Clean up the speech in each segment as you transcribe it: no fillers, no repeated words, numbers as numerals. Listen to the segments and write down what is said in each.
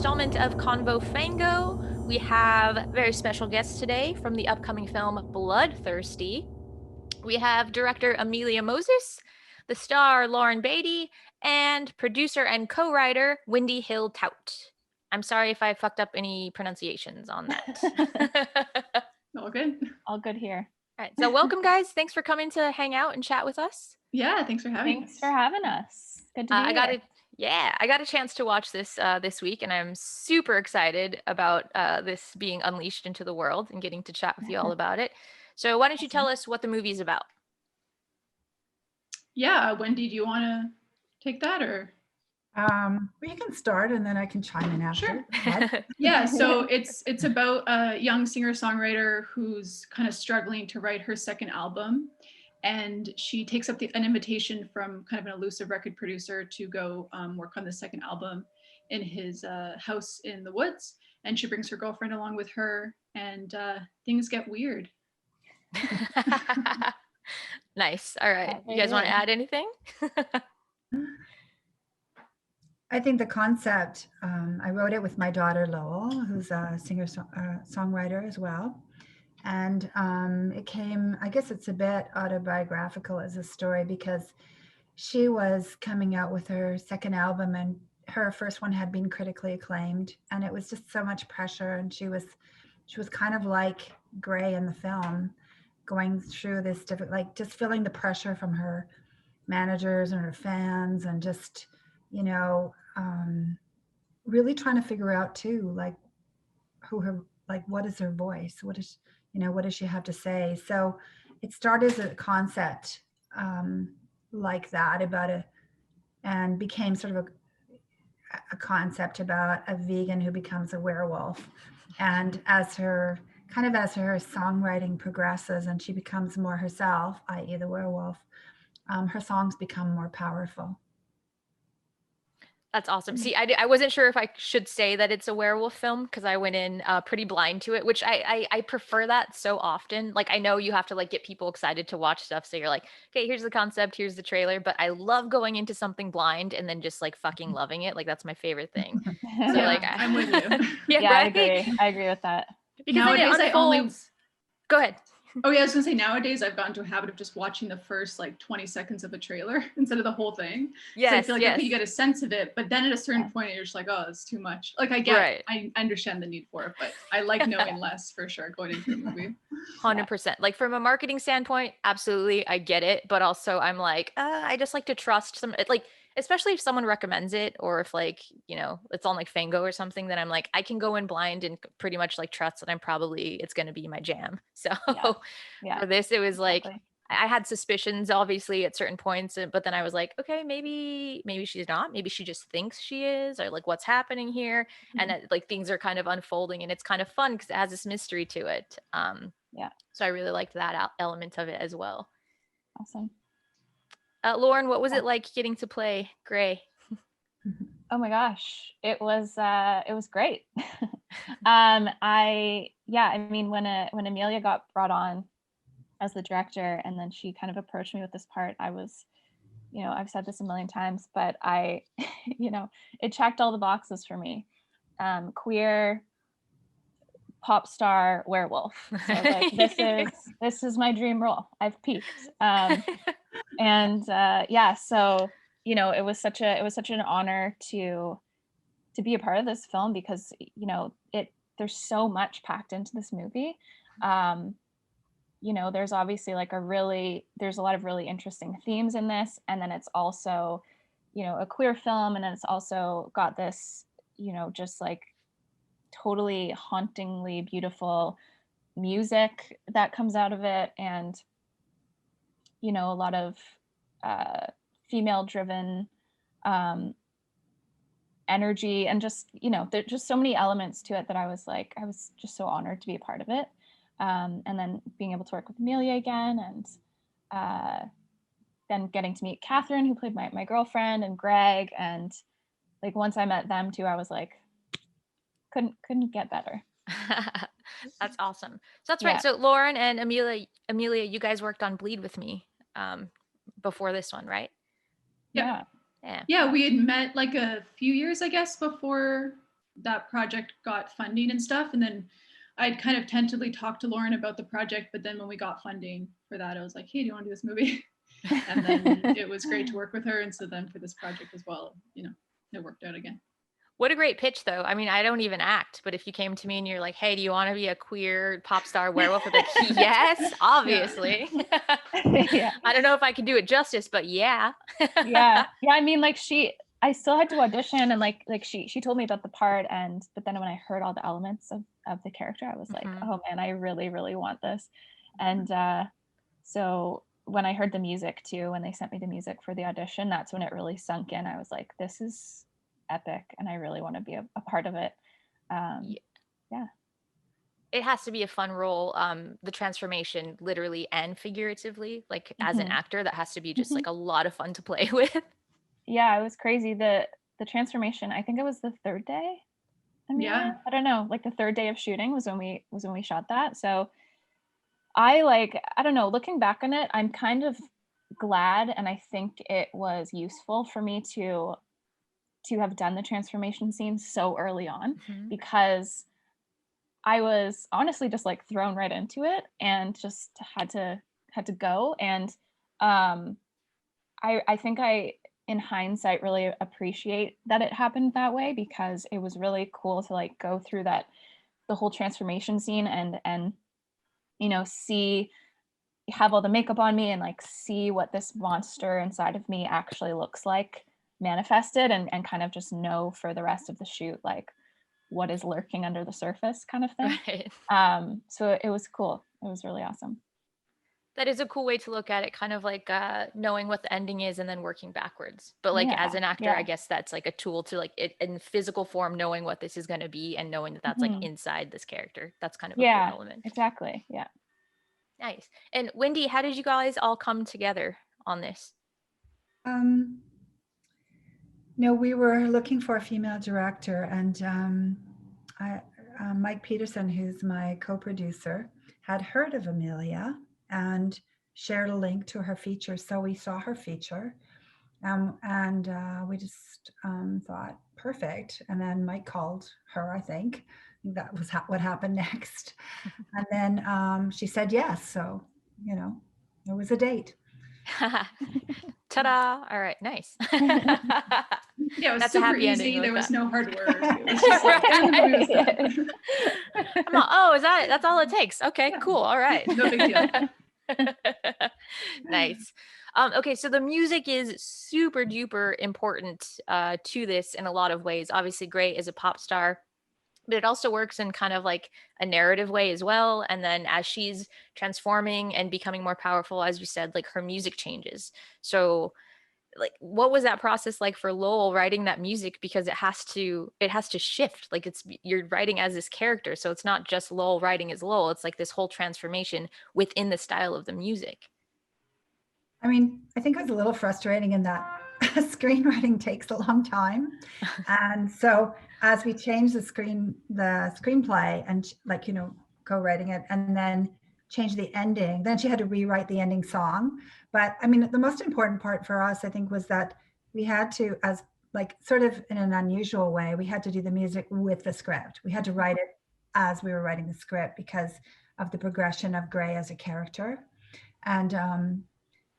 installment of Convo Fango. We have very special guests today from the upcoming film Bloodthirsty. We have director Amelia Moses, the star Lauren Beatty, and producer and co-writer Wendy Hill-Tout. I'm sorry if I fucked up any pronunciations on that. All good. All good here. All right, so welcome guys. Thanks for coming to hang out and chat with us. Yeah, thanks for having us. Thanks for having us. Good to be here. I got a chance to watch this this week, and I'm super excited about this being unleashed into the world and getting to chat with you all about it. So why don't you tell us what the movie's about? Yeah, Wendy, do you want to take that or? Well, you can start and then I can chime in after. Sure. Yeah, so it's about a young singer-songwriter who's kind of struggling to write her second album. And she takes up an invitation from kind of an elusive record producer to go work on the second album in his house in the woods. And she brings her girlfriend along with her, and things get weird. Nice. All right. You guys want to add anything? I think the concept, I wrote it with my daughter Lowell, who's a singer-songwriter as well. And it came, I guess it's a bit autobiographical as a story because she was coming out with her second album and her first one had been critically acclaimed. And it was just so much pressure. And she was kind of like Gray in the film, going through this different, like just feeling the pressure from her managers and her fans and just, you know, really trying to figure out too, like what is her voice? What does she have to say? So it started as a concept like that and became sort of a concept about a vegan who becomes a werewolf. And as her songwriting progresses and she becomes more herself, i.e. the werewolf, her songs become more powerful. That's awesome. See, I wasn't sure if I should say that it's a werewolf film because I went in pretty blind to it, which I prefer that so often. Like, I know you have to like get people excited to watch stuff. So you're like, okay, here's the concept, here's the trailer. But I love going into something blind and then just like fucking loving it. Like, that's my favorite thing. So Yeah, like, I'm with you. Yeah, right? I agree with that. Because nowadays Go ahead. Oh yeah, I was gonna say nowadays I've gotten to a habit of just watching the first like 20 seconds of a trailer instead of the whole thing. Yes, so I feel like okay, you get a sense of it, but then at a certain point you're just like, oh, it's too much. Like I understand the need for it, but I like knowing less for sure going into a movie. 100%. Like from a marketing standpoint, absolutely, I get it. But also I'm like, I just like to trust some, like, especially if someone recommends it or if like, you know, it's on like Fango or something, then I'm like, I can go in blind and pretty much like trust that it's going to be my jam. So for this, it was like, I had suspicions obviously at certain points, but then I was like, okay, maybe she's not, maybe she just thinks she is, or like what's happening here. Mm-hmm. And like things are kind of unfolding and it's kind of fun because it has this mystery to it. So I really liked that element of it as well. Awesome. Lauren, what was it like getting to play Gray? Oh my gosh, it was great. I mean, when Amelia got brought on as the director and then she kind of approached me with this part, I was, you know, I've said this a million times, but you know, it checked all the boxes for me. Queer pop star werewolf. So like this is my dream role. I've peaked. So you know, it was such an honor to be a part of this film because, you know, there's so much packed into this movie. You know, there's obviously like there's a lot of really interesting themes in this, and then it's also, you know, a queer film, and then it's also got this, you know, just like totally hauntingly beautiful music that comes out of it, and you know, a lot of female driven energy, and just, you know, there's just so many elements to it that I was just so honored to be a part of it. And then being able to work with Amelia again, and then getting to meet Catherine, who played my girlfriend, and Greg, and like once I met them too, I was like, couldn't get better. That's awesome. So that's right. So Lauren and Amelia, you guys worked on Bleed with Me before this one, right? Yeah, we had met like a few years, I guess, before that project got funding and stuff. And then I'd kind of tentatively talked to Lauren about the project, but then when we got funding for that, I was like, hey, do you want to do this movie? And then it was great to work with her. And so then for this project as well, you know, it worked out again. What a great pitch, though. I mean, I don't even act, but if you came to me and you're like, hey, do you want to be a queer pop star werewolf? I'd be like, yes, obviously. Yeah. I don't know if I can do it justice, but yeah. Yeah. I mean, like I still had to audition, and like she told me about the part, but then when I heard all the elements of the character, I was like, oh man, I really, really want this. And so when I heard the music too, when they sent me the music for the audition, that's when it really sunk in. I was like, this is epic, and I really want to be a part of it. Yeah. It has to be a fun role. The transformation, literally and figuratively, like as an actor, that has to be just like a lot of fun to play with. Yeah, it was crazy. The transformation, I think it was the third day. Yeah. I don't know, like the third day of shooting was when we shot that. So I don't know, looking back on it, I'm kind of glad, and I think it was useful for me to have done the transformation scene so early on, because I was honestly just like thrown right into it and just had to go. And I think I, in hindsight, really appreciate that it happened that way, because it was really cool to like go through the whole transformation scene and you know, have all the makeup on me and like see what this monster inside of me actually looks like manifested, and kind of just know for the rest of the shoot like what is lurking under the surface kind of thing. Right. So it was cool. It was really awesome. That is a cool way to look at it, kind of like knowing what the ending is and then working backwards. But like as an actor, I guess that's like a tool to like it in physical form, knowing what this is going to be and knowing that that's like inside this character. That's kind of a cool element. Exactly. Yeah. Nice. And Wendy, how did you guys all come together on this? No, we were looking for a female director, and Mike Peterson, who's my co-producer, had heard of Amelia and shared a link to her feature. So we saw her feature, and we just thought, perfect. And then Mike called her, I think. That was what happened next. And then she said yes. So, you know, there was a date. Ta-da! All right, nice. Yeah, it was That's super easy. There was no hard work. It was just like, I'm all, oh, that's all it takes? Okay, yeah. Cool. All right. No big deal. Nice. Okay, so the music is super duper important to this in a lot of ways. Obviously, Grey is a pop star, but it also works in kind of like a narrative way as well. And then as she's transforming and becoming more powerful, as you said, like her music changes. So like what was that process like for Lowell writing that music? Because it has to shift. Like you're writing as this character. So it's not just Lowell writing as Lowell. It's like this whole transformation within the style of the music. I mean, I think it was a little frustrating in that screenwriting takes a long time. And so as we changed the screenplay and like, you know, co-writing it and then change the ending, then she had to rewrite the ending song. But I mean, the most important part for us, I think, was that we had to, as like sort of in an unusual way, we had to do the music with the script. We had to write it as we were writing the script because of the progression of Grey as a character. And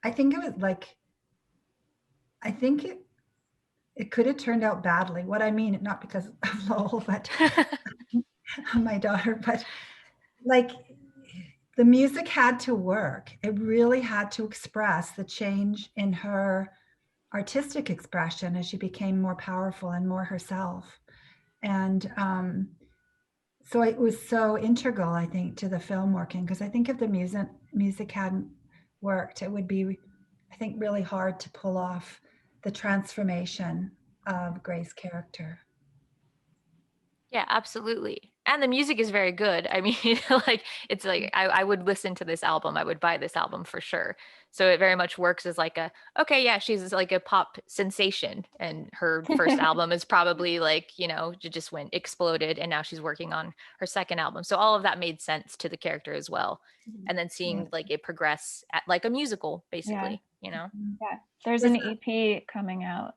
I think it was like, I think it could have turned out badly. What I mean, not because of Lowell, but my daughter, but like the music had to work. It really had to express the change in her artistic expression as she became more powerful and more herself. And so it was so integral, I think, to the film working, because I think if the music hadn't worked, it would be, I think, really hard to pull off the transformation of Grey's character. Yeah, absolutely. And the music is very good. I mean, like it's like I would listen to this album. I would buy this album for sure. So it very much works as like okay, yeah, she's like a pop sensation and her first album is probably like, you know, just went exploded and now she's working on her second album. So all of that made sense to the character as well. And then seeing like it progress at like a musical basically, you know. Yeah. There's an EP coming out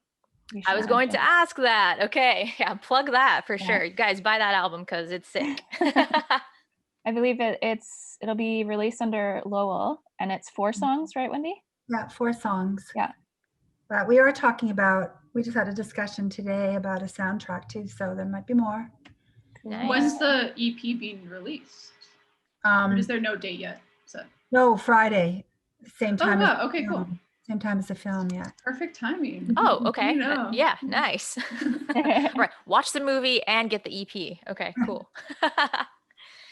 You I should was going to mention. ask that. Okay. Yeah, plug that for Yeah. sure. You guys buy that album because it's sick. I believe it'll be released under Lowell, and it's 4 songs, right, Wendy? Yeah, 4 songs. Yeah. But we are talking about, we just had a discussion today about a soundtrack too, so there might be more. Nice. When's the EP being released? Or is there no date yet? So. No, Friday, same time. Oh, wow. Okay, cool. Same time as the film, yeah. Perfect timing. Oh, okay. You know. Yeah, nice. Right. Watch the movie and get the EP. Okay, cool.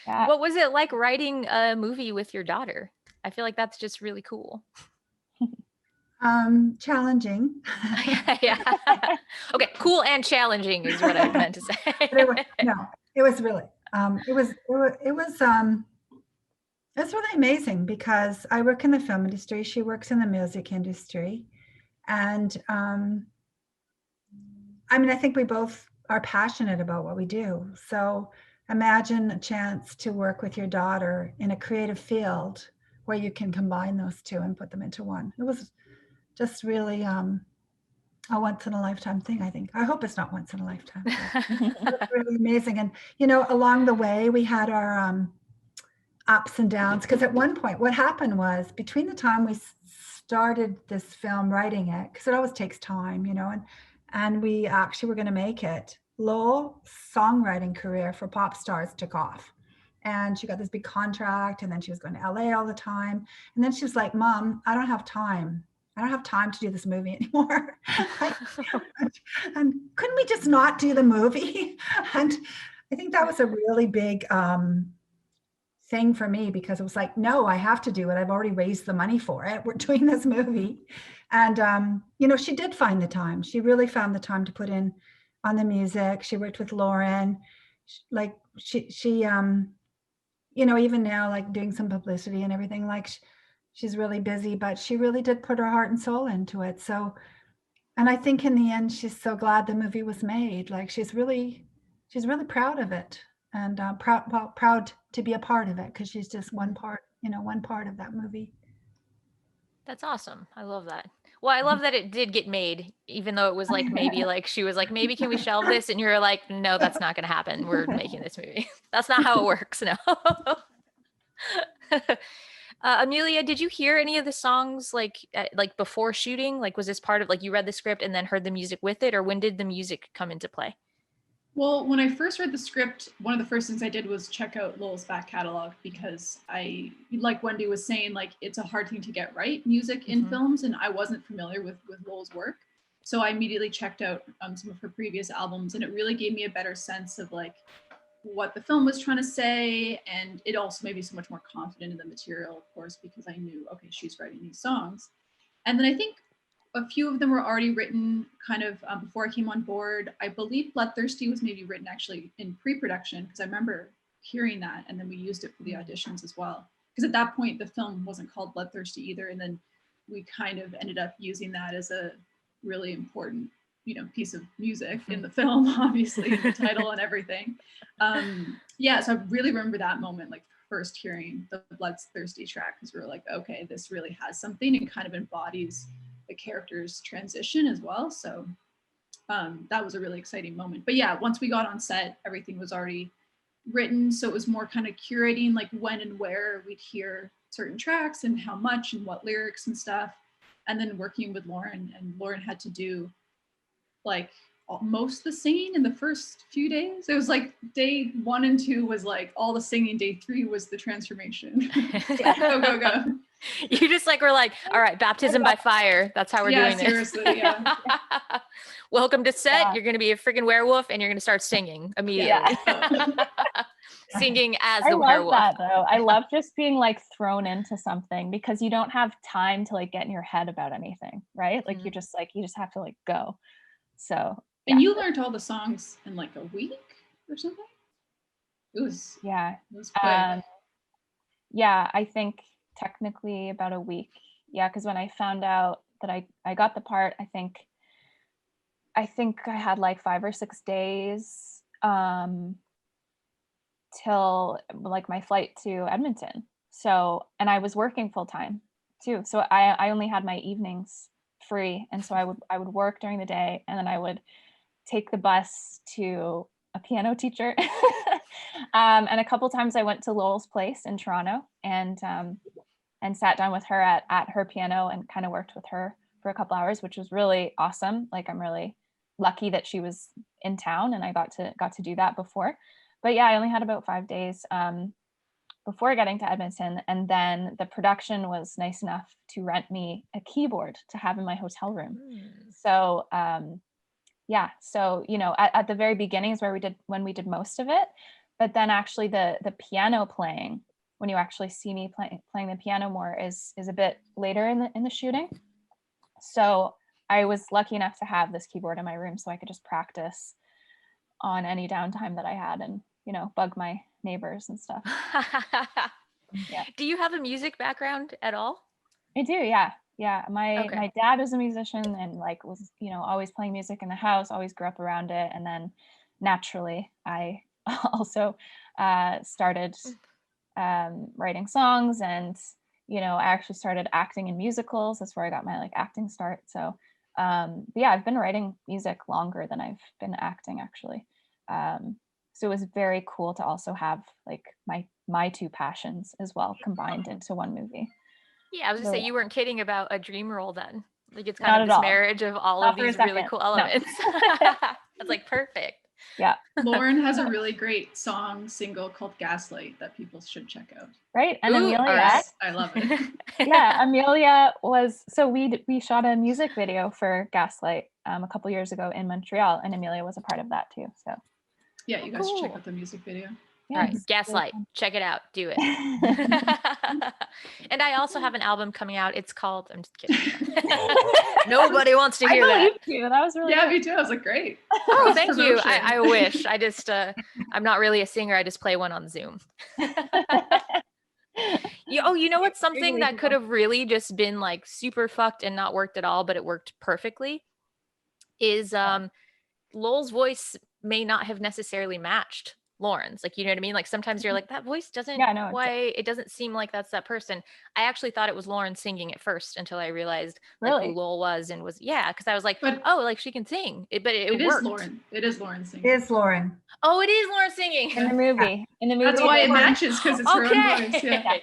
Yeah. What was it like writing a movie with your daughter? I feel like that's just really cool. Challenging. Yeah. Okay, cool and challenging is what I meant to say. It was really, it's really amazing because I work in the film industry. She works in the music industry. And I mean, I think we both are passionate about what we do. So imagine a chance to work with your daughter in a creative field where you can combine those two and put them into one. It was just really a once in a lifetime thing, I think. I hope it's not once in a lifetime. It's really amazing. And, you know, along the way, we had our ups and downs, because at one point what happened was between the time we started this film writing it, because it always takes time, you know, and we actually were going to make it, Lowell's songwriting career for pop stars took off, and she got this big contract, and then she was going to LA all the time, and then she was like, Mom, I don't have time to do this movie anymore. And couldn't we just not do the movie? And I think that was a really big thing for me, because it was like, no, I have to do it. I've already raised the money for it. We're doing this movie. And, you know, she did find the time. She really found the time to put in on the music. She worked with Lauren. She you know, even now, like doing some publicity and everything, like she's really busy, but she really did put her heart and soul into it. So, and I think in the end, she's so glad the movie was made. Like she's really proud of it, and proud to be a part of it, because she's just one part of that movie. That's awesome. I love that. Well, I love that it did get made, even though it was like maybe like she was like, maybe can we shelve this? And you're like, no, that's not going to happen. We're making this movie. That's not how it works. No. Amelia, did you hear any of the songs like before shooting? Like, was this part of like you read the script and then heard the music with it, or when did the music come into play? Well, when I first read the script, one of the first things I did was check out Lowell's back catalog, because I, like Wendy was saying, like it's a hard thing to get right, music in films, and I wasn't familiar with Lowell's work. So I immediately checked out some of her previous albums, and it really gave me a better sense of like what the film was trying to say. And it also made me so much more confident in the material, of course, because I knew, okay, she's writing these songs. And then I think a few of them were already written kind of before I came on board. I believe Bloodthirsty was maybe written actually in pre-production, because I remember hearing that, and then we used it for the auditions as well. Because at that point, the film wasn't called Bloodthirsty either. And then we kind of ended up using that as a really important, you know, piece of music in the film, obviously, the title and everything. Yeah, so I really remember that moment, like first hearing the Bloodthirsty track, because we were like, okay, this really has something and kind of embodies the character's transition as well. So that was a really exciting moment. But yeah, once we got on set, everything was already written. So it was more kind of curating like when and where we'd hear certain tracks and how much and what lyrics and stuff. And then working with Lauren, and Lauren had to do like most the singing in the first few days. It was like day 1 and 2 was like all the singing. Day 3 was the transformation. Go. You just like were like, all right, baptism by fire. That's how we're doing this. Seriously, yeah. Welcome to set. Yeah. You're going to be a freaking werewolf, and you're going to start singing immediately. Yeah. Singing as the werewolf. I love that though. I love just being like thrown into something, because you don't have time to like get in your head about anything, right? Like you just have to like go. So. Yeah. And you learned all the songs in like a week or something? It was quick. Yeah, I think technically about a week. Yeah, because when I found out that I got the part, I think I had like 5 or 6 days till like my flight to Edmonton. So, and I was working full time too. So I only had my evenings free. And so I would work during the day, and then I would take the bus to a piano teacher. And a couple times I went to Lowell's place in Toronto and sat down with her at her piano and kind of worked with her for a couple hours, which was really awesome. Like, I'm really lucky that she was in town and I got to do that before. But yeah, I only had about 5 days before getting to Edmonton. And then the production was nice enough to rent me a keyboard to have in my hotel room. So yeah, so, you know, at the very beginning is when we did most of it. But then actually the piano playing, when you actually see me playing the piano more, is a bit later in the shooting. So I was lucky enough to have this keyboard in my room so I could just practice on any downtime that I had and, you know, bug my neighbors and stuff. Yeah. Do you have a music background at all? I do, yeah. Yeah, my dad was a musician and like was, you know, always playing music in the house, always grew up around it. And then naturally I also started writing songs, and, you know, I actually started acting in musicals. That's where I got my like acting start. So but yeah, I've been writing music longer than I've been acting, actually. So it was very cool to also have like my two passions as well combined into one movie. Yeah, I was gonna So, say, you weren't kidding about a dream role then. Like, it's Not kind of at this all. marriage of all Not of for a these really second. cool No. elements. That's like perfect. Yeah. Lauren has a really great single called Gaslight that people should check out. Right. And Ooh, Amelia, all right. I love it. yeah, Amelia was, so we shot a music video for Gaslight a couple years ago in Montreal, and Amelia was a part of that too. So Yeah, you guys should check Cool. out the music video. yeah, All right, it's Gaslight, really check it out, do it. fun. And I also have an album coming out. It's called, I'm just kidding. Nobody wants to I hear that. believe you. That was really Yeah, good. me too. I was like, great. Oh, thank you. Cross-promotion. I wish. I just, I'm not really a singer. I just play one on Zoom. You know what's something that could have really just been like super fucked and not worked at all, but it worked perfectly, is Lowell's voice may not have necessarily matched Lauren's. Like, you know what I mean? Like, sometimes you're like, that voice doesn't it doesn't seem like that's that person. I actually thought it was Lauren singing at first until I realized like Really? who Lowell was, and was, yeah, because I was like, But- oh, like she can sing. But it It worked. is Lauren. It is Lauren singing. It is Lauren. Oh, it is Lauren singing. in the movie. In the movie. That's why it Lauren- matches, because it's her own voice. Yeah.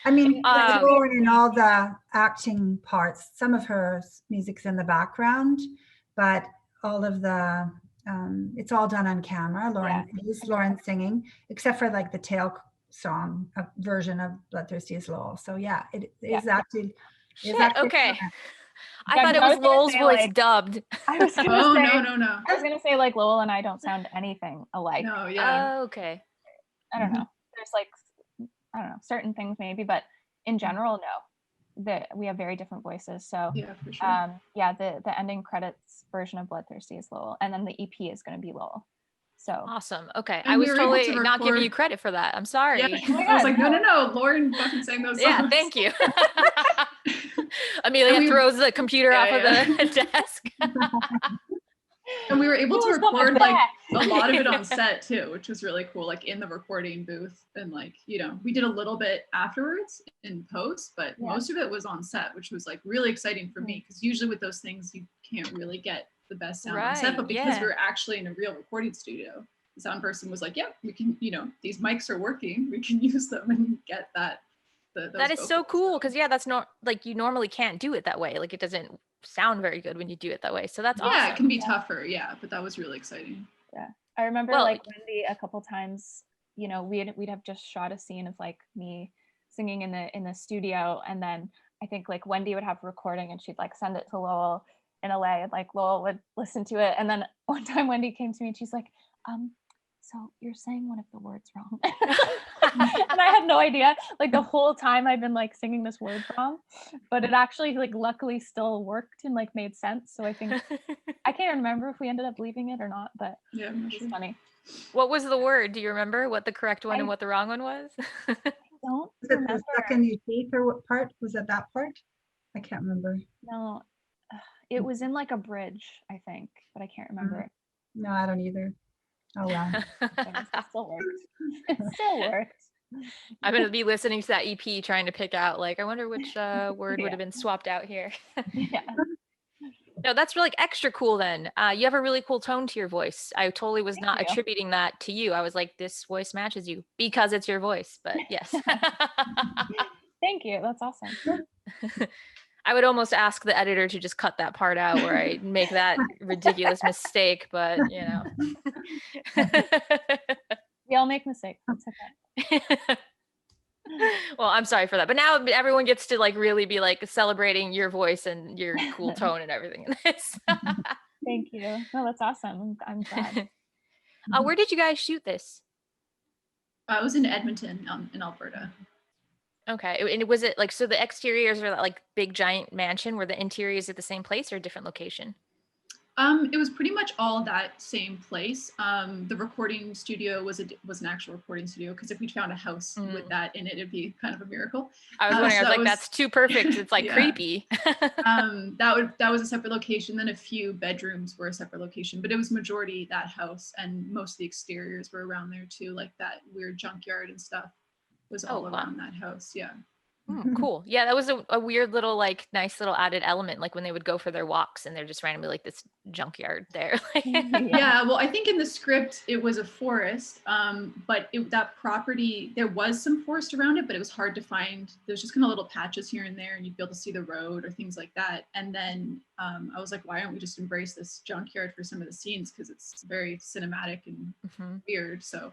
I mean, Um, Lauren in all the acting parts, some of her music's in the background, but all of the, it's all done on camera. Lauren, it is Lauren singing, except for like the tail song version of Bloodthirsty is Lowell. So yeah, it is actually. Shit, Is actually okay. correct. I Yeah, thought it I was was gonna Lowell's say, voice like- dubbed. I was gonna Oh, say, no. I was gonna say like Lowell and I don't sound anything alike. No, yeah. Oh, okay. I don't know. There's like, I don't know, certain things maybe, but in general, no. That we have very different voices. So Yeah, for sure. yeah, the ending credits version of Bloodthirsty is Lowell, and then the EP is going to be Lowell. So Awesome. Okay. And I we was were able totally to not giving record- you credit for that. I'm sorry. Yeah, my I was God, like, no. Lauren fucking sang those songs. Yeah, thank you. Amelia And we- throws the computer off of Yeah, the desk. And we were able to Who's got my record like back? a lot of it on set too, which was really cool, like in the recording booth. And like, you know, we did a little bit afterwards in post, but most of it was on set, which was like really exciting for me, because usually with those things you can't really get the best sound on set, Right, but because yeah. we were actually in a real recording studio, the sound person was like, yeah, we can, you know, these mics are working, we can use them and get that. That is so cool, because yeah, that's not like, you normally can't do it that way. Like, it doesn't sound very good when you do it that way. So that's awesome. Yeah, it can be tougher, yeah, but that was really exciting. I remember Well, like Wendy a couple times, you know, we'd have just shot a scene of like me singing in the studio, and then I think like Wendy would have a recording and she'd like send it to Lowell in LA, and like Lowell would listen to it. And then one time Wendy came to me and she's like, so you're saying one of the words wrong. And I had no idea. Like the whole time I've been like singing this word wrong, but it actually like luckily still worked and like made sense. So I think I can't remember if we ended up leaving it or not, but Yeah, I'm not it's sure. funny. What was the word? Do you remember what the correct one and what the wrong one was? Don't Was it remember. the second you teeth or what part? Was it that part? I can't remember. No, it was in like a bridge, I think, but I can't remember it. No, I don't either. Oh well. It still worked. It still worked. I'm going to be listening to that EP trying to pick out, like, I wonder which word would Yeah. have been swapped out here. Yeah. No, that's really extra cool then. You have a really cool tone to your voice. I totally was not you. attributing that to you. I was like, this voice matches you because it's your voice, but yes. Thank you. That's awesome. I would almost ask the editor to just cut that part out where I make that ridiculous mistake, but you know. We all make mistakes. That's okay. Well, I'm sorry for that. But now everyone gets to really be celebrating your voice and your cool tone and everything in this. Thank you. No, that's awesome. I'm glad. Where did you guys shoot this? I was in Edmonton, in Alberta. Okay. And was it so the exteriors are that big giant mansion, were the interiors at the same place or a different location? It was pretty much all that same place. The recording studio was an actual recording studio, because if we found a house with that in it, it'd be kind of a miracle. I was wondering, I was like, that's too perfect. It's yeah. Creepy. That was a separate location. Then a few bedrooms were a separate location, but it was majority that house, and most of the exteriors were around there too, like that weird junkyard and stuff was all around that house. Yeah. Cool. Yeah, that was a weird little nice little added element, when they would go for their walks and they're just randomly this junkyard there. Yeah, well, I think in the script it was a forest, but that property, there was some forest around it, but it was hard to find. There's just kind of little patches here and there, and you'd be able to see the road or things like that. And then I was like, why don't we just embrace this junkyard for some of the scenes, because it's very cinematic and weird. So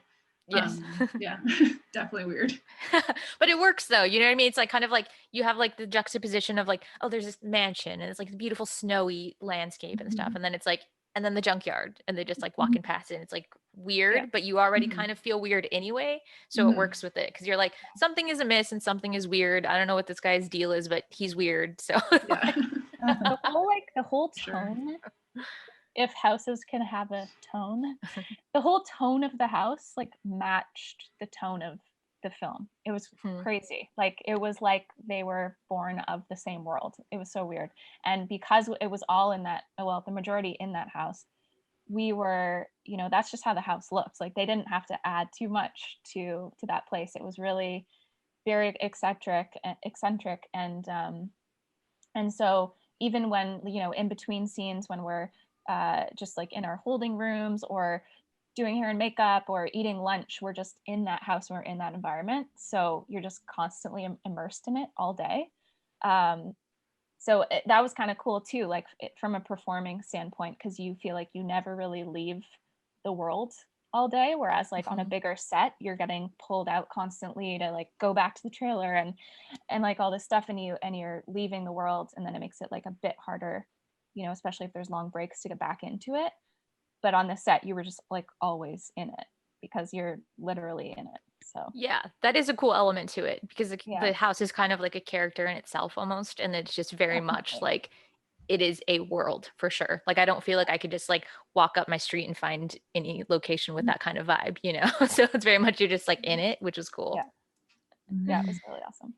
yes. Yeah, definitely weird. But it works though, you know what I mean? It's kind of you have the juxtaposition of oh, there's this mansion and it's the beautiful snowy landscape and stuff, and then it's and then the junkyard, and they just walking past it, and it's weird, but you already kind of feel weird anyway, so it works with it, because you're something is amiss and something is weird. I don't know what this guy's deal is, but he's weird. So yeah. the whole tone. Sure. If houses can have a tone, the whole tone of the house matched the tone of the film. It was crazy. It was they were born of the same world. It was so weird. And because it was all in that, well, the majority in that house, we were, that's just how the house looks. They didn't have to add too much to that place. It was really very eccentric, and so even when, in between scenes when we're just in our holding rooms or doing hair and makeup or eating lunch, we're just in that house, we're in that environment, so you're just constantly immersed in it all day. So that was kind of cool too, from a performing standpoint, because you feel you never really leave the world all day, whereas on a bigger set, you're getting pulled out constantly to go back to the trailer and all this stuff, and you're leaving the world, and then it makes it a bit harder, especially if there's long breaks, to get back into it. But on the set, you were just always in it, because you're literally in it. So yeah, that is a cool element to it, because the house is kind of a character in itself almost, and it's just very much it is a world for sure. I don't feel I could just walk up my street and find any location with that kind of vibe, So it's very much you're just in it, which is cool. Yeah, it was really awesome.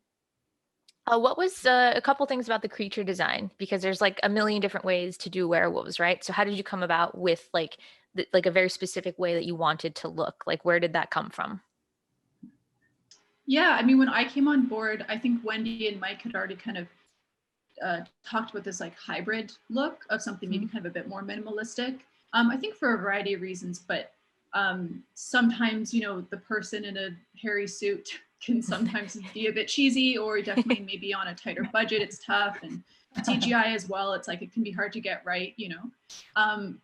What was a couple things about the creature design? Because there's a million different ways to do werewolves, right? So how did you come about with a very specific way that you wanted to look? Where did that come from? Yeah, I mean, when I came on board, I think Wendy and Mike had already kind of talked about this hybrid look of something maybe kind of a bit more minimalistic. I think for a variety of reasons, but sometimes, the person in a hairy suit can sometimes be a bit cheesy, or definitely maybe on a tighter budget, it's tough, and CGI as well, it's it can be hard to get right,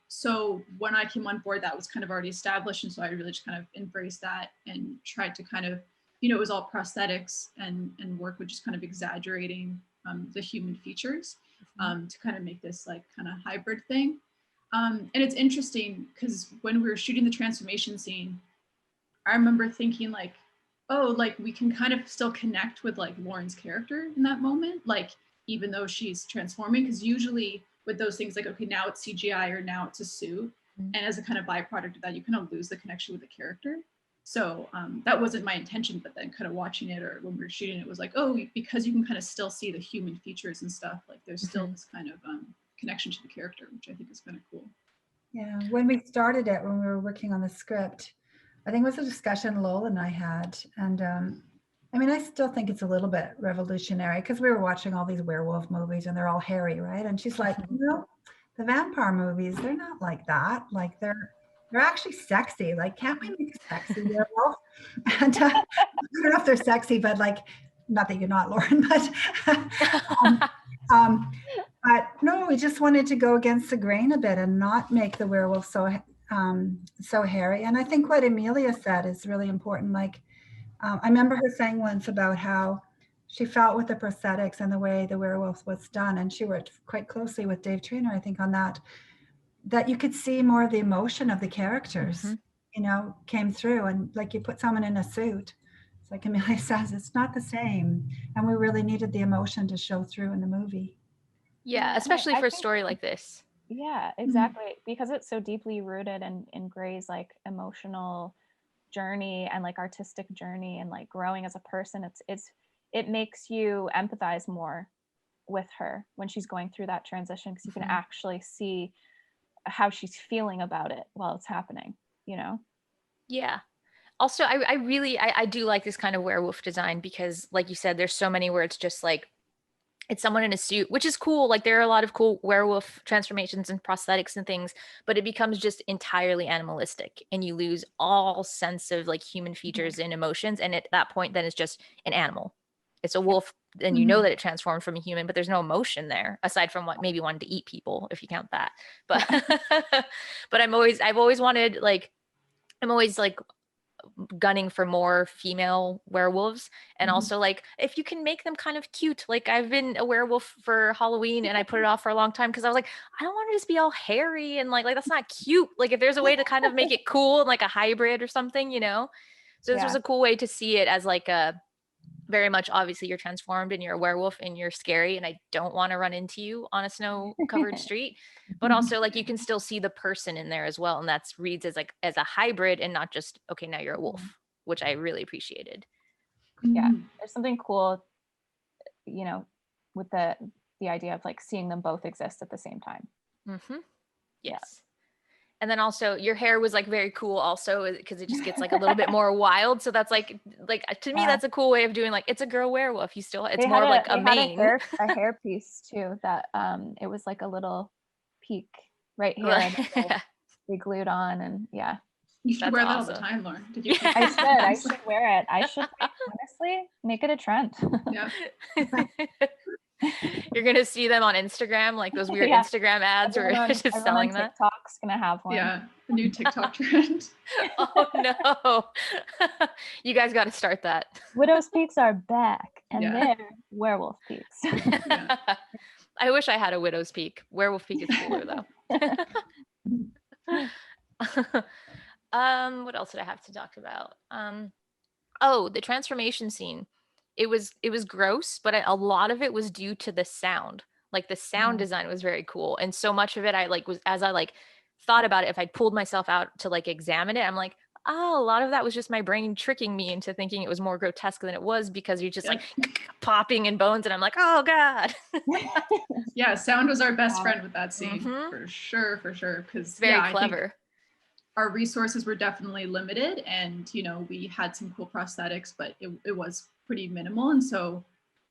So when I came on board, that was kind of already established, and so I really just kind of embraced that and tried to kind of, it was all prosthetics and work with just kind of exaggerating the human features to kind of make this kind of hybrid thing. And it's interesting because when we were shooting the transformation scene, I remember thinking oh, we can kind of still connect with Lauren's character in that moment, even though she's transforming, because usually with those things, okay, now it's CGI or now it's a suit. And as a kind of byproduct of that, you kind of lose the connection with the character. So that wasn't my intention, but then kind of watching it, or when we were shooting it, was oh, because you can kind of still see the human features and stuff, there's still this kind of connection to the character, which I think is kind of cool. Yeah, when we started it, when we were working on the script, I think it was a discussion Lowell and I had, and I mean, I still think it's a little bit revolutionary, because we were watching all these werewolf movies and they're all hairy, right? And she's like, no, the vampire movies, they're not like that. Like they're actually sexy. Like, can't we make a sexy werewolf? And I don't know if they're sexy, but like, not that you're not, Lauren, but um, um, but no, we just wanted to go against the grain a bit and not make the werewolf so hairy. And I think what Amelia said is really important. Like, I remember her saying once about how she felt with the prosthetics and the way the werewolf was done, and she worked quite closely with Dave Trainer, I think, on that you could see more of the emotion of the characters, came through. And like, you put someone in a suit, it's like Amelia says, it's not the same. And we really needed the emotion to show through in the movie. Yeah, especially I for a think, story like this. Yeah, exactly. Because it's so deeply rooted in Gray's like emotional journey and like artistic journey and like growing as a person. It makes you empathize more with her when she's going through that transition, because you can actually see how she's feeling about it while it's happening, Yeah. Also, I do like this kind of werewolf design because, like you said, there's so many where it's just like, it's someone in a suit, which is cool. Like, there are a lot of cool werewolf transformations and prosthetics and things, but it becomes just entirely animalistic and you lose all sense of like human features and emotions. And at that point, then it's just an animal. It's a wolf, and you know that it transformed from a human, but there's no emotion there aside from what maybe wanted to eat people, if you count that. But but I've always wanted, like, I'm always like gunning for more female werewolves. And also, like, if you can make them kind of cute, like I've been a werewolf for Halloween and I put it off for a long time because I was like, I don't want to just be all hairy and like that's not cute. Like, if there's a way to kind of make it cool and like a hybrid or something, so this was a cool way to see it as like a very much, obviously you're transformed and you're a werewolf and you're scary and I don't want to run into you on a snow covered street, but also like you can still see the person in there as well, and that's reads as like as a hybrid and not just, okay, now you're a wolf, which I really appreciated. Yeah, there's something cool, with the idea of like seeing them both exist at the same time. Yes. And then also your hair was like very cool also, because it just gets like a little bit more wild. So that's like to me, that's a cool way of doing, like, it's a girl werewolf. It's more of like a mane. A hair piece too that it was like a little peak right here that they glued on, and you should wear that all the time, Lauren. Did you? I should wear it. I should honestly make it a trend. Yeah. You're gonna see them on Instagram, like those weird Instagram ads where it's just selling that. TikTok's gonna have one. Yeah, the new TikTok trend. Oh no. You guys got to start that. Widow's peaks are back, and they're werewolf peaks. I wish I had a widow's peak. Werewolf peak is cooler though. What else did I have to talk about? Oh, the transformation scene. It was gross, but a lot of it was due to the sound. Like, the sound design was very cool, and so much of it I like was, as I like thought about it, if I pulled myself out to like examine it, I'm like, oh, a lot of that was just my brain tricking me into thinking it was more grotesque than it was, because you're just like popping in bones, and I'm like, oh god. Yeah, sound was our best friend with that scene. For sure, because very clever. Our resources were definitely limited, and we had some cool prosthetics, but it was pretty minimal. And so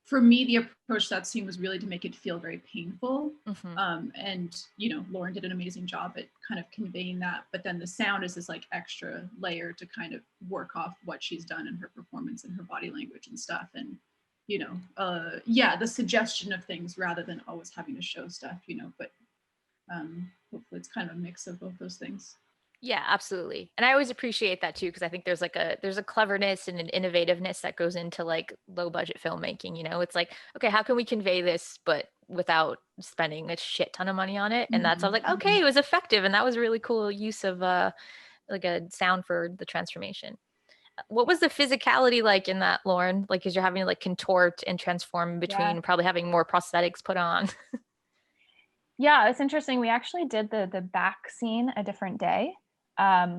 for me, the approach to that scene was really to make it feel very painful. And Lauren did an amazing job at kind of conveying that, but then the sound is this like extra layer to kind of work off what she's done in her performance and her body language and stuff. And the suggestion of things rather than always having to show stuff, but hopefully it's kind of a mix of both those things. Yeah, absolutely. And I always appreciate that too, because I think there's a cleverness and an innovativeness that goes into like low budget filmmaking. It's like, okay, how can we convey this but without spending a shit ton of money on it? And that's, I was like, okay, it was effective, and that was a really cool use of like a sound for the transformation. What was the physicality like in that, Lauren? Like, because you're having to like contort and transform in between, probably having more prosthetics put on. Yeah, it's interesting. We actually did the back scene a different day,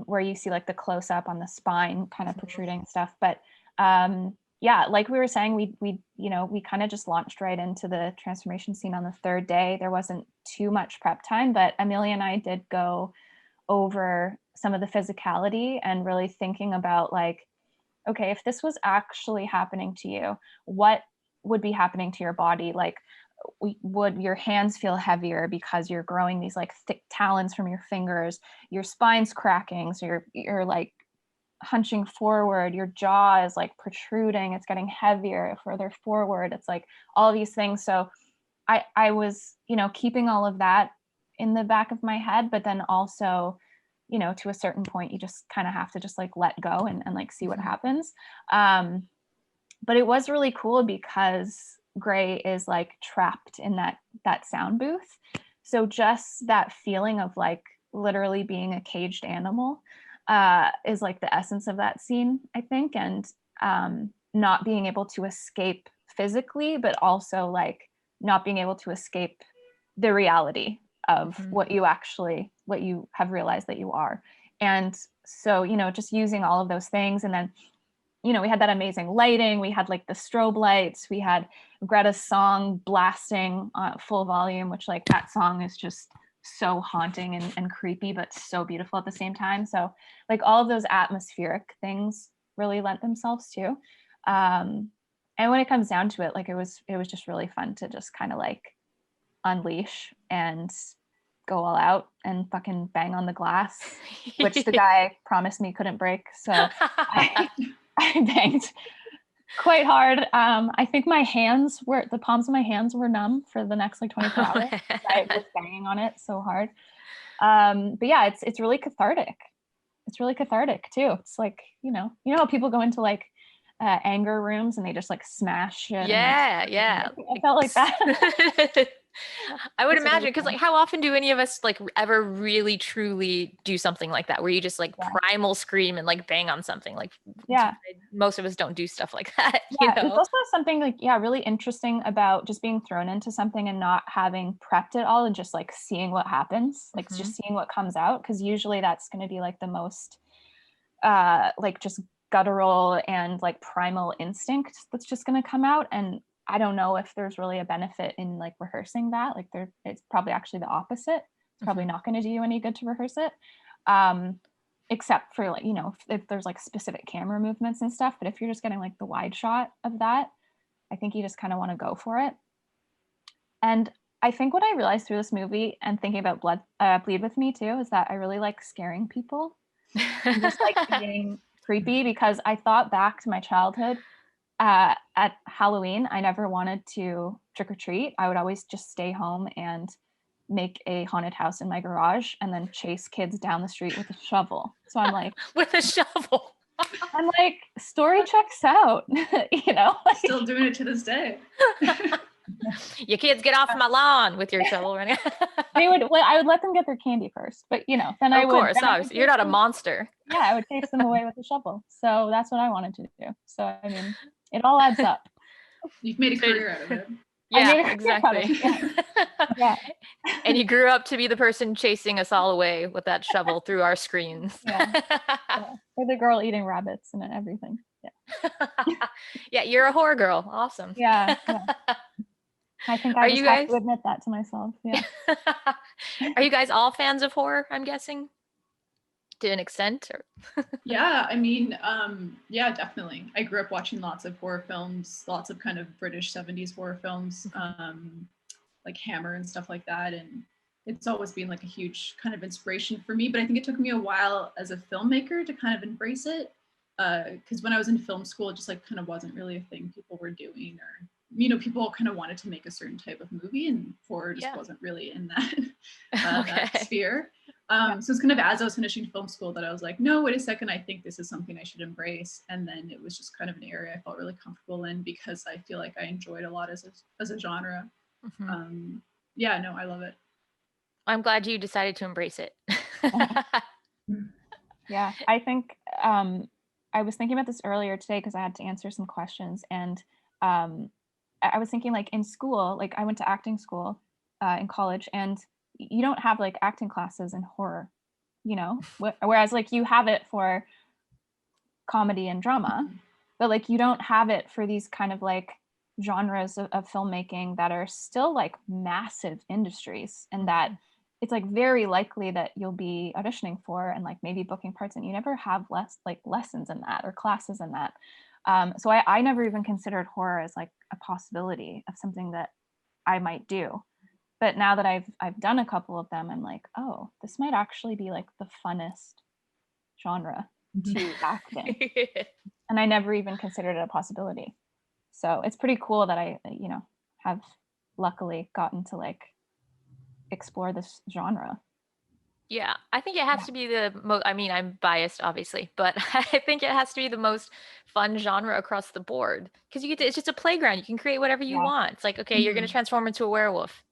where you see like the close up on the spine kind of protruding stuff. But like we were saying, we kind of just launched right into the transformation scene on the third day. There wasn't too much prep time, but Amelia and I did go over some of the physicality and really thinking about like, okay, if this was actually happening to you, what would be happening to your body? Like, would your hands feel heavier because you're growing these like thick talons from your fingers, your spine's cracking, so you're like hunching forward, your jaw is like protruding, it's getting heavier further forward, it's like all these things. So I was, you know, keeping all of that in the back of my head, but then also, you know, to a certain point you just kind of have to just like let go and like see what happens. But it was really cool because Gray is like trapped in that sound booth. So just that feeling of like literally being a caged animal is like the essence of that scene, I think. And not being able to escape physically, but also like not being able to escape the reality of what you have realized that you are. And so, you know, just using all of those things. And then, you know, we had that amazing lighting, we had like the strobe lights, we had Greta's song blasting full volume, which like that song is just so haunting and creepy, but so beautiful at the same time. So like all of those atmospheric things really lent themselves to. And when it comes down to it, like it was just really fun to just kind of like unleash and go all out and fucking bang on the glass, which the guy promised me couldn't break. So I banged quite hard. I think the palms of my hands were numb for the next like 24 hours. I was banging on it so hard. But yeah, it's really cathartic. It's really cathartic too. It's like, you know how people go into like anger rooms and they just like smash shit. Yeah, yeah. I felt like that. I would imagine, because like how often do any of us like ever really truly do something like that where you just like primal scream and like bang on something? Like most of us don't do stuff like that. Yeah, you know? there's also something like really interesting about just being thrown into something and not having prepped it all and just like seeing what happens, like just seeing what comes out, because usually that's going to be like the most like just guttural and like primal instinct that's just going to come out. And I don't know if there's really a benefit in like rehearsing that. Like it's probably actually the opposite. It's probably not going to do you any good to rehearse it. Except for like, you know, if there's like specific camera movements and stuff. But if you're just getting like the wide shot of that, I think you just kind of want to go for it. And I think what I realized through this movie and thinking about Bleed With Me too, is that I really like scaring people and just like being creepy, because I thought back to my childhood. At Halloween, I never wanted to trick or treat. I would always just stay home and make a haunted house in my garage and then chase kids down the street with a shovel. So I'm like, with a shovel. I'm like, story checks out, you know? Like, still doing it to this day. You kids get off my lawn with your shovel. I would let them get their candy first, but you know, then of course, obviously, you're not a monster. Yeah, I would chase them away with a shovel. So that's what I wanted to do. So I mean, it all adds up. You've made a career out of it. Yeah, exactly. Yeah. And you grew up to be the person chasing us all away with that shovel through our screens. Yeah. Or the girl eating rabbits and everything. Yeah. Yeah, you're a horror girl. Awesome. Yeah. I think I have to admit that to myself. Yeah. Are you guys all fans of horror, I'm guessing? To an extent? Or yeah, I mean, yeah, definitely. I grew up watching lots of horror films, lots of kind of British 70s horror films, like Hammer and stuff like that. And it's always been like a huge kind of inspiration for me. But I think it took me a while as a filmmaker to kind of embrace it. Because when I was in film school, it just like kind of wasn't really a thing people were doing, or, you know, people kind of wanted to make a certain type of movie, and horror just wasn't really in that, that sphere. So it's kind of as I was finishing film school that I was like, no, wait a second, I think this is something I should embrace. And then it was just kind of an area I felt really comfortable in, because I feel like I enjoyed a lot as a genre. Yeah, no, I love it. I'm glad you decided to embrace it. Yeah, I think I was thinking about this earlier today because I had to answer some questions, and I was thinking like in school, like I went to acting school in college, and you don't have like acting classes in horror, you know, whereas like you have it for comedy and drama, but like you don't have it for these kind of like genres of filmmaking that are still like massive industries, and that it's like very likely that you'll be auditioning for and like maybe booking parts, and you never have lessons in that or classes in that. So I never even considered horror as like a possibility of something that I might do. But now that I've done a couple of them, I'm like, oh, this might actually be like the funnest genre to act in. And I never even considered it a possibility. So it's pretty cool that I, have luckily gotten to like explore this genre. Yeah, I think it has to be the most, I mean, I'm biased obviously, but I think it has to be the most fun genre across the board because you get to, it's just a playground. You can create whatever you want. It's like, okay, you're going to transform into a werewolf.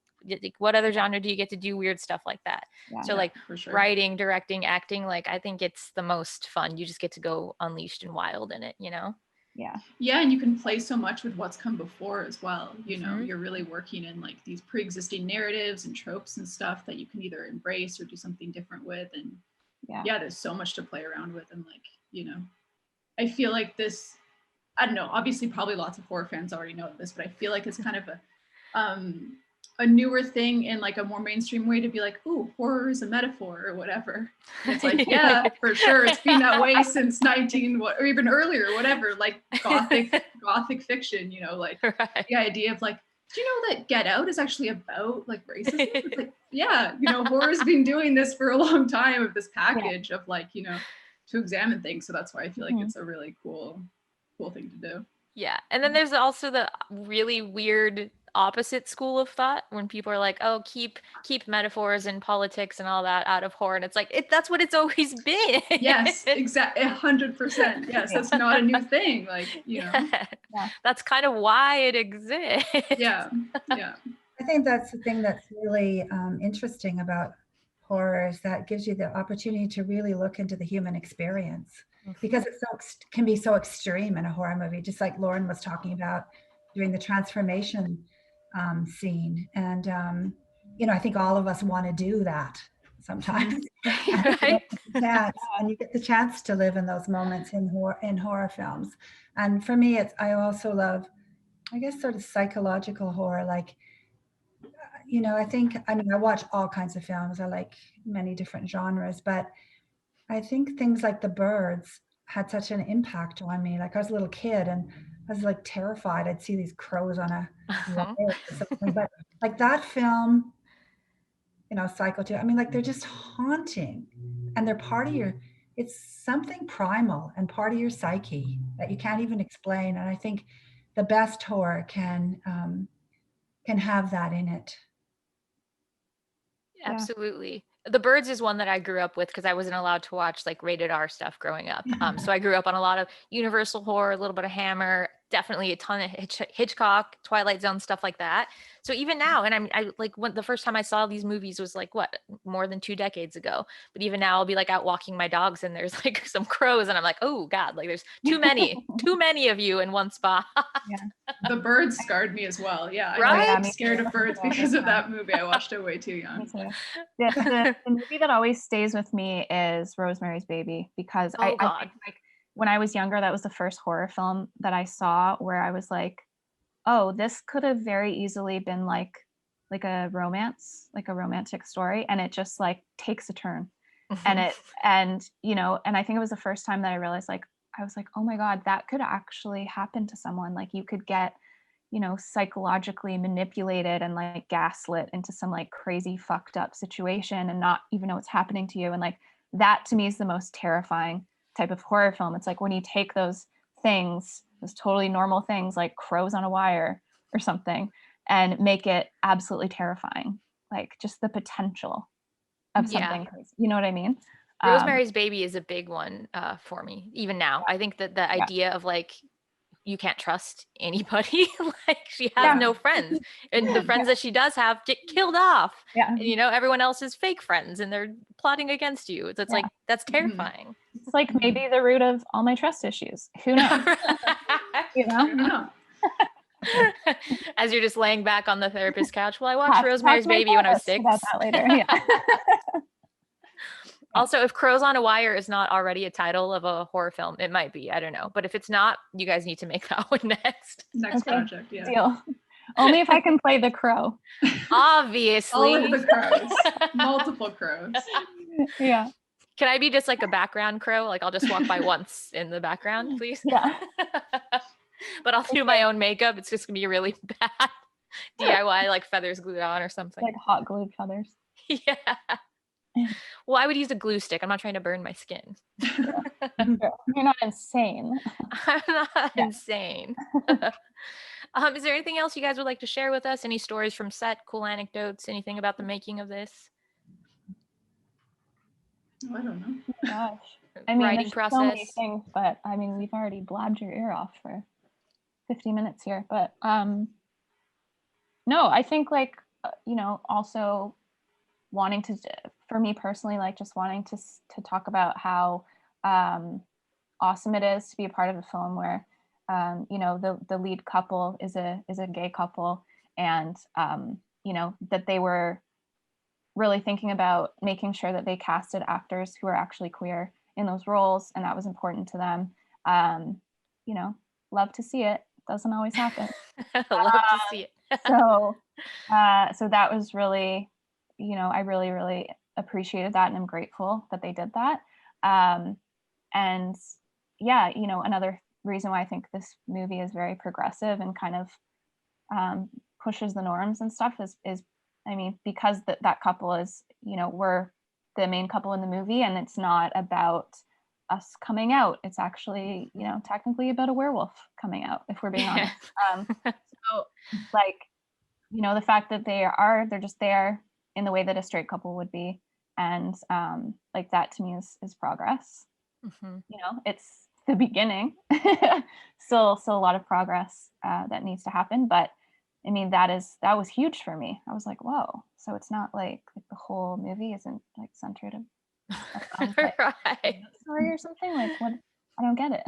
What other genre do you get to do weird stuff like that? So like for sure. writing, directing, acting, like I think it's the most fun. You just get to go unleashed and wild in it, Yeah, and you can play so much with what's come before as well. You're really working in like these pre-existing narratives and tropes and stuff that you can either embrace or do something different with. And there's so much to play around with. And like, I feel like this, I don't know, obviously probably lots of horror fans already know this, but I feel like it's kind of a newer thing in like a more mainstream way to be like, ooh, horror is a metaphor or whatever. And it's like, yeah, for sure. It's been that way since or even earlier, whatever, like gothic fiction, like the idea of like, do you know that Get Out is actually about like racism? It's like, yeah, horror's been doing this for a long time of this package of like, to examine things. So that's why I feel like it's a really cool thing to do. Yeah. And then there's also the really weird opposite school of thought when people are like, oh, keep metaphors and politics and all that out of horror. And it's like, that's what it's always been. Yes, exactly. 100%. Yes, that's not a new thing. Like, that's kind of why it exists. Yeah. I think that's the thing that's really interesting about horror is that it gives you the opportunity to really look into the human experience because it can be so extreme in a horror movie, just like Lauren was talking about during the transformation scene. And, I think all of us want to do that sometimes. Right? And you get the chance to live in those moments in horror films. And for me, I also love, I guess, sort of psychological horror. Like, I watch all kinds of films. I like many different genres, but I think things like The Birds had such an impact on me. Like I was a little kid and I was like terrified. I'd see these crows on a wire or something. But like that film, Psycho 2, I mean, like they're just haunting and they're part of it's something primal and part of your psyche that you can't even explain. And I think the best horror can have that in it. Absolutely. The Birds is one that I grew up with because I wasn't allowed to watch like rated R stuff growing up. So I grew up on a lot of Universal horror, a little bit of Hammer, definitely a ton of Hitchcock, Twilight Zone, stuff like that. So even now, and I like when the first time I saw these movies was like more than 2 decades ago. But even now I'll be like out walking my dogs and there's like some crows and I'm like, oh God, like there's too many of you in one spot. The Birds scarred me as well. Yeah, right? I'm scared of birds because of that movie. I watched it way too young. The movie that always stays with me is Rosemary's Baby because I think like when I was younger, that was the first horror film that I saw where I was like, oh, this could have very easily been like a romance, like a romantic story. And it just like takes a turn. And I think it was the first time that I realized like, I was like, oh my God, that could actually happen to someone. Like you could get, psychologically manipulated and like gaslit into some like crazy fucked up situation and not even know what's happening to you. And like that to me is the most terrifying type of horror film. It's like when you take those things, those totally normal things like crows on a wire or something and make it absolutely terrifying. Like just the potential of something crazy. You know what I mean? Rosemary's Baby is a big one for me, even now. I think that the idea of like, you can't trust anybody. Like she has no friends and the friends that she does have get killed off. And, everyone else is fake friends and they're plotting against you. It's like, that's terrifying. It's like maybe the root of all my trust issues. Who knows? As you're just laying back on the therapist couch. Well, I watched Rosemary's Baby when I was 6. About that later. Also, if Crows on a Wire is not already a title of a horror film, it might be. I don't know. But if it's not, you guys need to make that one next. Next project, yeah. Deal. Only if I can play the crow. Obviously. All of the crows. Multiple crows. Yeah. Can I be just like a background crow? Like I'll just walk by once in the background, please? Yeah. But I'll do my own makeup. It's just going to be really bad. DIY like feathers glued on or something. Like hot glued feathers. Yeah. Well, I would use a glue stick. I'm not trying to burn my skin. You're not insane. I'm not insane. Is there anything else you guys would like to share with us? Any stories from set, cool anecdotes, anything about the making of this? Oh, I don't know. Oh gosh. I mean, Writing there's so many process. things, but I mean, we've already blabbed your ear off for 50 minutes here. But no, I think like, you know, also wanting to, for me personally, like just wanting to talk about how awesome it is to be a part of a film where, you know, the lead couple is a gay couple, and you know, that they were really thinking about making sure that they casted actors who are actually queer in those roles, and that was important to them. You know, love to see it. Doesn't always happen. Love to see it. So that was really, you know, I really appreciated that, and I'm grateful that they did that. And yeah, you know, another reason why I think this movie is very progressive and kind of pushes the norms and stuff is I mean, because that couple is, you know, we're the main couple in the movie, and it's not about us coming out. It's actually, you know, technically about a werewolf coming out, if we're being honest. So like, you know, the fact that they're just there in the way that a straight couple would be, and like that to me is progress. Mm-hmm. You know, it's the beginning. Still a lot of progress that needs to happen, but I mean, that was huge for me. I was like, whoa. So it's not like the whole movie isn't like centered around like, Right. story or something. Like, what? I don't get it.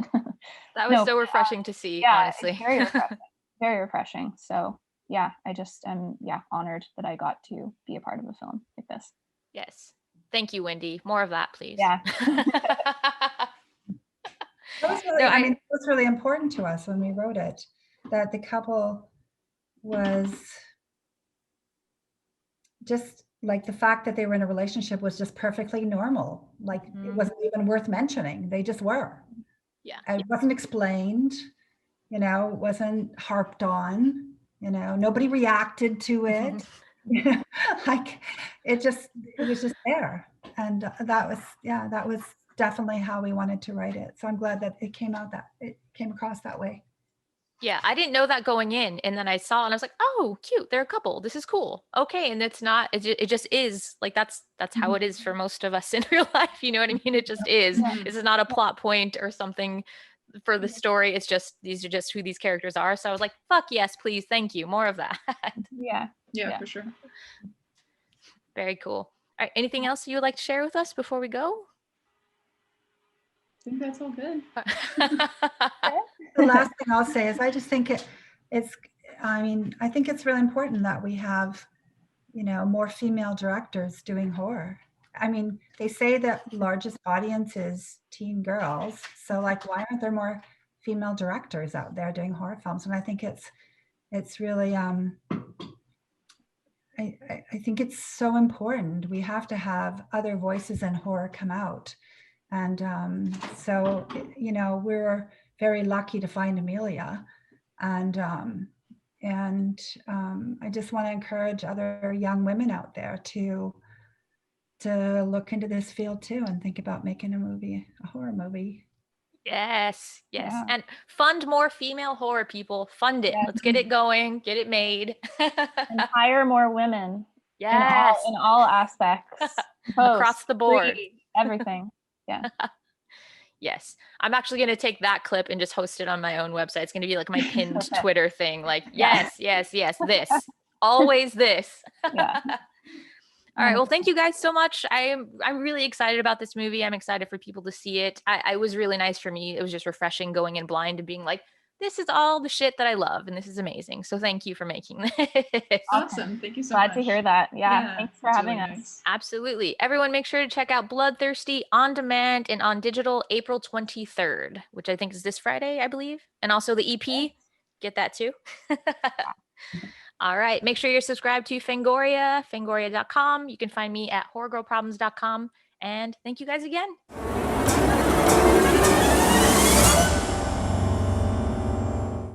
That was so refreshing to see, yeah, honestly. it's very refreshing. Very refreshing. So yeah, I just am honored that I got to be a part of a film like this. Yes. Thank you, Wendy. More of that, please. Yeah. That was really, I mean, it was really important to us when we wrote it, that the couple was just like, the fact that they were in a relationship was just perfectly normal. Like, it wasn't even worth mentioning. They just were. Yeah. It wasn't explained, you know, it wasn't harped on, you know, nobody reacted to it. Like, it was just there. And that was definitely how we wanted to write it. So I'm glad that it came across that way. Yeah, I didn't know that going in, and then I saw and I was like, oh, cute, they're a couple, this is cool. Okay. And it's not, it just is like, that's how it is for most of us in real life, you know what I mean? It just is. This is not a plot point or something for the story. It's just, these are just who these characters are. So I was like, fuck yes, please, thank you, more of that. Yeah, for sure. Very cool. All right, anything else you would like to share with us before we go? I think that's all good. The last thing I'll say is I just think I think it's really important that we have, you know, more female directors doing horror. I mean, they say that largest audience is teen girls. So like, why aren't there more female directors out there doing horror films? And I think it's really, I think it's so important. We have to have other voices in horror come out. And so, you know, we're very lucky to find Amelia. And I just want to encourage other young women out there to look into this field too and think about making a horror movie. Yes. Yeah. And fund more female horror, people. Fund it. Yes. Let's get it going, get it made. And hire more women. Yes. In all aspects. Across the board. Everything. Yeah. Yes. I'm actually going to take that clip and just host it on my own website. It's going to be like my pinned Twitter thing. Like, yes, this. Always this. Yeah. All right. Well, thank you guys so much. I'm really excited about this movie. I'm excited for people to see it. It was really nice for me. It was just refreshing going in blind and being like, this is all the shit that I love, and this is amazing. So thank you for making this. Awesome. Thank you so much. Glad to hear that. Yeah. Thanks for having us. Nice. Absolutely. Everyone make sure to check out Bloodthirsty on demand and on digital April 23rd, which I think is this Friday, I believe. And also the EP. Get that too. All right. Make sure you're subscribed to Fangoria, fangoria.com. You can find me at horrorgirlproblems.com. And thank you guys again.